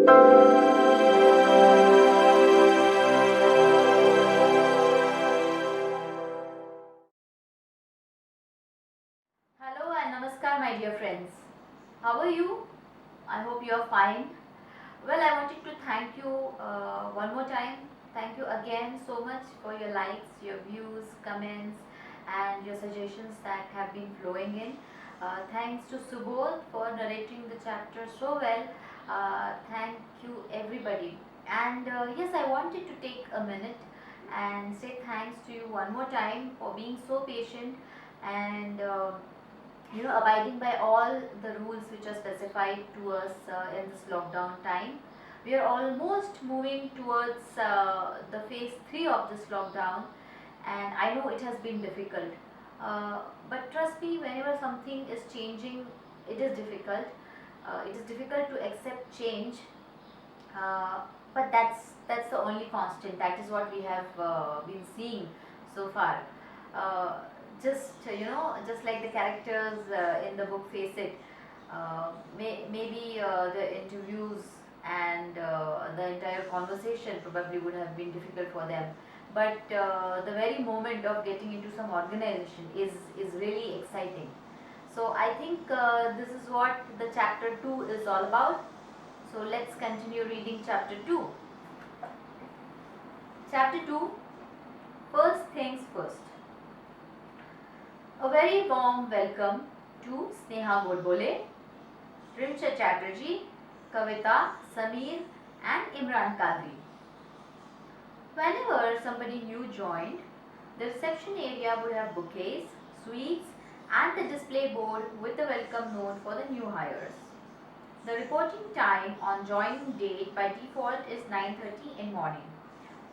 Hello and namaskar, my dear friends. How are you? I hope you are fine. Well, I wanted to thank you one more time. Thank you again so much for your likes, your views, comments, and your suggestions that have been flowing in. Thanks to Subodh for narrating the chapter so well. Thank you, everybody. And yes, I wanted to take a minute and say thanks to you one more time for being so patient and abiding by all the rules which are specified to us in this lockdown time. We are almost moving towards the phase 3 of this lockdown, and I know it has been difficult. But trust me, whenever something is changing, it is difficult. It is difficult to accept change, uh, but that's the only constant. That is what we have been seeing so far. Uh, just like the characters in the book face it. Maybe the interviews and the entire conversation probably would have been difficult for them, but the very moment of getting into some organization is really exciting. So I think this is what the chapter 2 is all about. So let's continue reading chapter 2. Chapter 2, First Things First. A very warm welcome to Sneha Godbole, Rimcha Chatterjee, Kavita, Sameer and Imran Kadri. Whenever somebody new joined, the reception area would have bouquets, sweets and the display board with the welcome note for the new hires. The reporting time on joining date by default is 9:30 in morning.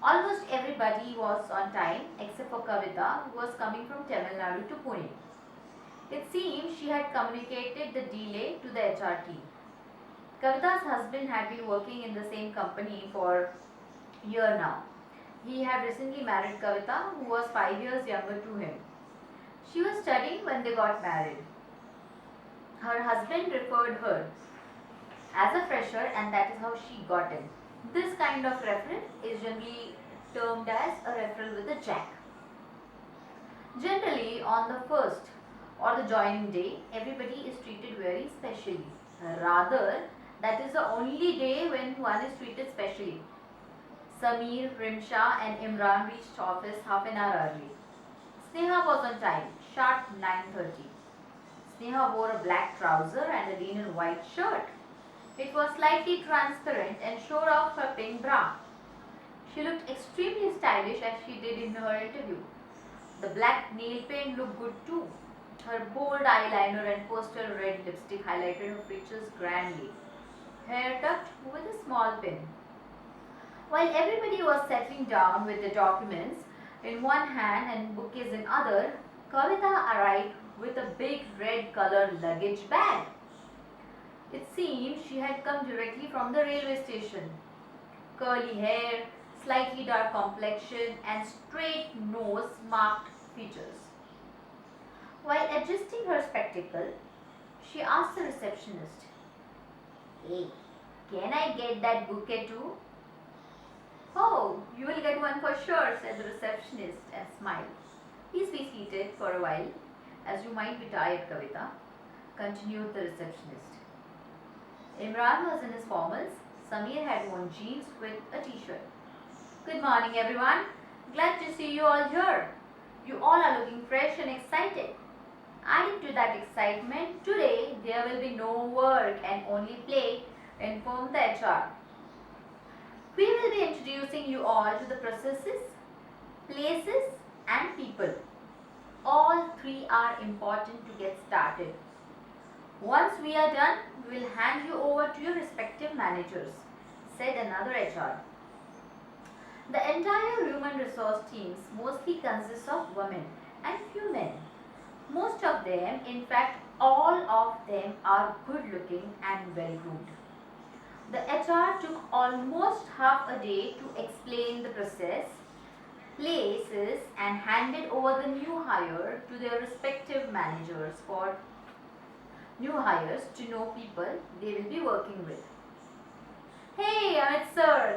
Almost everybody was on time except for Kavita, who was coming from Tamil Nadu to Pune. It seems she had communicated the delay to the HR team. Kavita's husband had been working in the same company for a year now. He had recently married Kavita, who was 5 years younger to him. She was studying when they got married. Her husband referred her as a fresher, and that is how she got in. This kind of referral is generally termed as a referral with a jack. Generally, on the first or the joining day, everybody is treated very specially. Rather, that is the only day when one is treated specially. Sameer, Rimsha and Imran reached office half an hour early. Sneha was on time, sharp 9:30. Sneha wore a black trouser and a linen white shirt. It was slightly transparent and showed off her pink bra. She looked extremely stylish as she did in her interview. The black nail paint looked good too. Her bold eyeliner and pastel red lipstick highlighted her features grandly. Hair tucked with a small pin. While everybody was settling down with the documents in one hand and bouquets in other, Kavita arrived with a big red colored luggage bag. It seemed she had come directly from the railway station. Curly hair, slightly dark complexion and straight nose marked features. While adjusting her spectacle, she asked the receptionist, "Hey, can I get that bouquet too?" "Oh, you will get one for sure," said the receptionist and smiled. "Please be seated for a while, as you might be tired, Kavita," continued the receptionist. Imran was in his formals. Sameer had worn jeans with a t-shirt. "Good morning, everyone. Glad to see you all here. You all are looking fresh and excited. Adding to that excitement, today there will be no work and only play," informed the HR. "We will be introducing you all to the processes, places and people. All three are important to get started. Once we are done, we will hand you over to your respective managers," said another HR. The entire human resource teams mostly consists of women and few men. Most of them, in fact all of them, are good looking and well groomed. The HR took almost half a day to explain the process, places and handed over the new hire to their respective managers for new hires to know people they will be working with. "Hey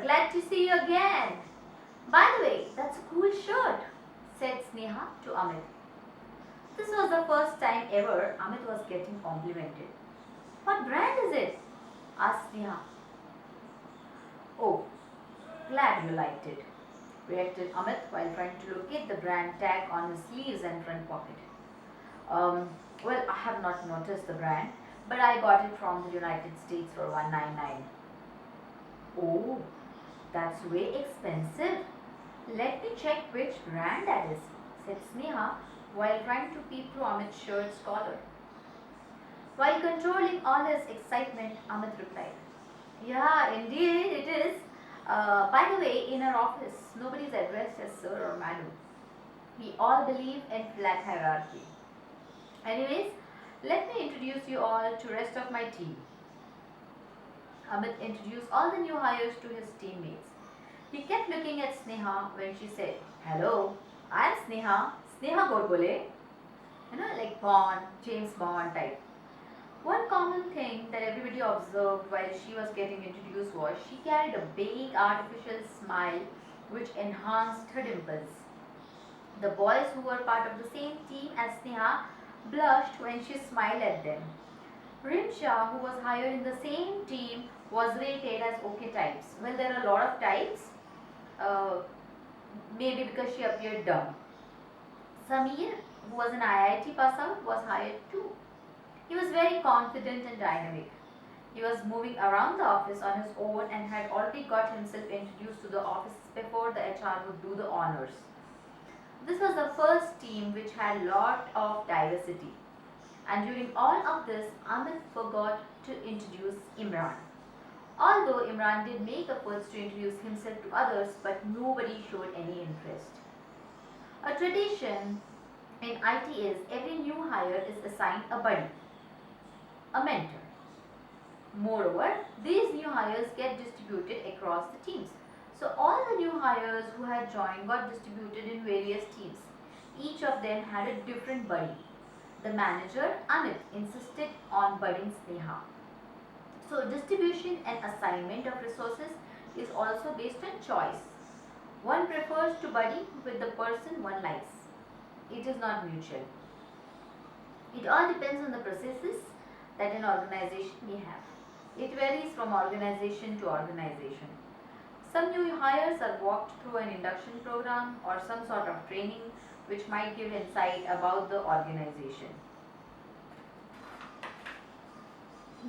glad to see you again. By the way, that's a cool shirt, said Sneha to Amit. This was the first time ever Amit was getting complimented. What brand is it? Asked Sneha. Oh, glad you liked it, reacted Amit while trying to locate the brand tag on his sleeves and front pocket. Um, well, I have not noticed the brand, but I got it from the United States for 199. Oh, that's way expensive. Let me check which brand that is, said Sneha while trying to peep through Amit's shirt's collar. While controlling all his excitement, Amit replied, Yeah, indeed it is. By the way, in our office, nobody is addressed as sir or madam. We all believe in flat hierarchy. Anyways, let me introduce you all to rest of my team. Amit introduced all the new hires to his teammates. He kept looking at Sneha when she said, Hello, I'm Sneha, Sneha Gorgole. Like Bond, James Bond type. One common thing that everybody observed while she was getting introduced was she carried a big artificial smile which enhanced her dimples. The boys who were part of the same team as Sneha blushed when she smiled at them. Rimsha, who was hired in the same team, was rated as okay types. Well, there are a lot of types, uh, maybe because she appeared dumb. Samir, who was an IIT pass out, was hired too. He was very confident and dynamic. He was moving around the office on his own and had already got himself introduced to the office before the HR would do the honors. This was the first team which had lot of diversity. And during all of this, Amit forgot to introduce Imran. Although Imran did make efforts to introduce himself to others, but nobody showed any interest. A tradition in IT is every new hire is assigned a buddy, a mentor. Moreover, these new hires get distributed across the teams. So all the new hires who had joined got distributed in various teams. Each of them had a different buddy. The manager, Amit, insisted on budding Sneha. So distribution and assignment of resources is also based on choice. One prefers to buddy with the person one likes. It is not mutual. It all depends on the processes that an organization may have. It varies from organization to organization. Some new hires are walked through an induction program or some sort of training which might give insight about the organization.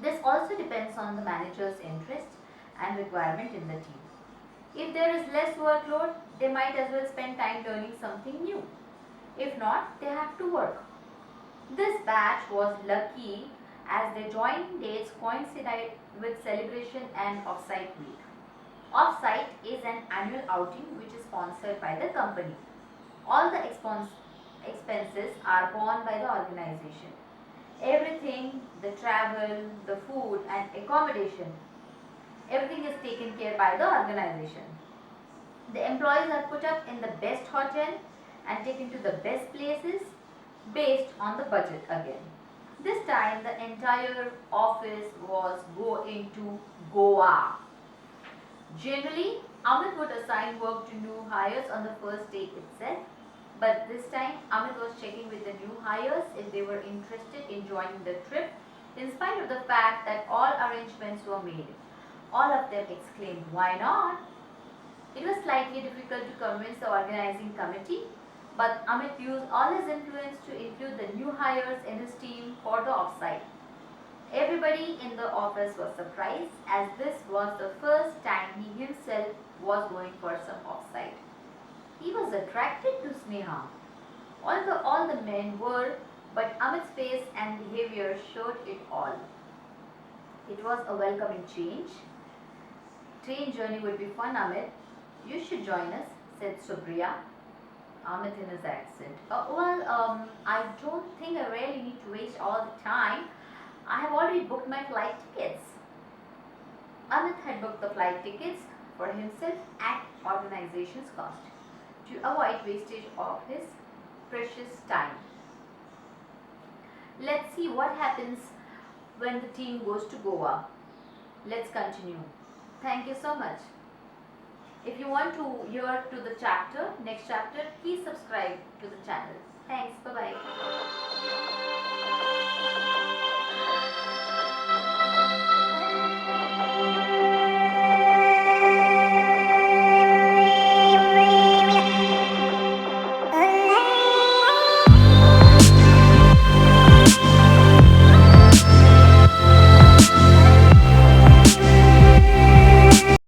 This also depends on the manager's interest and requirement in the team. If there is less workload, they might as well spend time learning something new. If not, they have to work. This batch was lucky as their joining dates coincided with celebration and offsite week. Offsite is an annual outing which is sponsored by the company. All the expenses are borne by the organization. Everything, the travel, the food and accommodation, everything is taken care by the organization. The employees are put up in the best hotel and taken to the best places based on the budget again. This time the entire office was going to Goa. Generally, Amit would assign work to new hires on the first day itself, but this time Amit was checking with the new hires if they were interested in joining the trip in spite of the fact that all arrangements were made. All of them exclaimed, Why not? It was slightly difficult to convince the organizing committee, but Amit used all his influence to include the new hires in his team for the offsite. Everybody in the office was surprised as this was the first time he himself was going for some offsite. He was attracted to Sneha. All the men were, but Amit's face and behavior showed it all. It was a welcoming change. Train journey would be fun, Amit. You should join us, said Supriya. Amit in his accent. I don't think I really need to waste all the time. I have already booked my flight tickets. Amit had booked the flight tickets for himself at organization's cost to avoid wastage of his precious time. Let's see what happens when the team goes to Goa. Let's continue. Thank you so much. If you want to hear to the chapter, next chapter, please subscribe to the channel. Thanks. Bye-bye.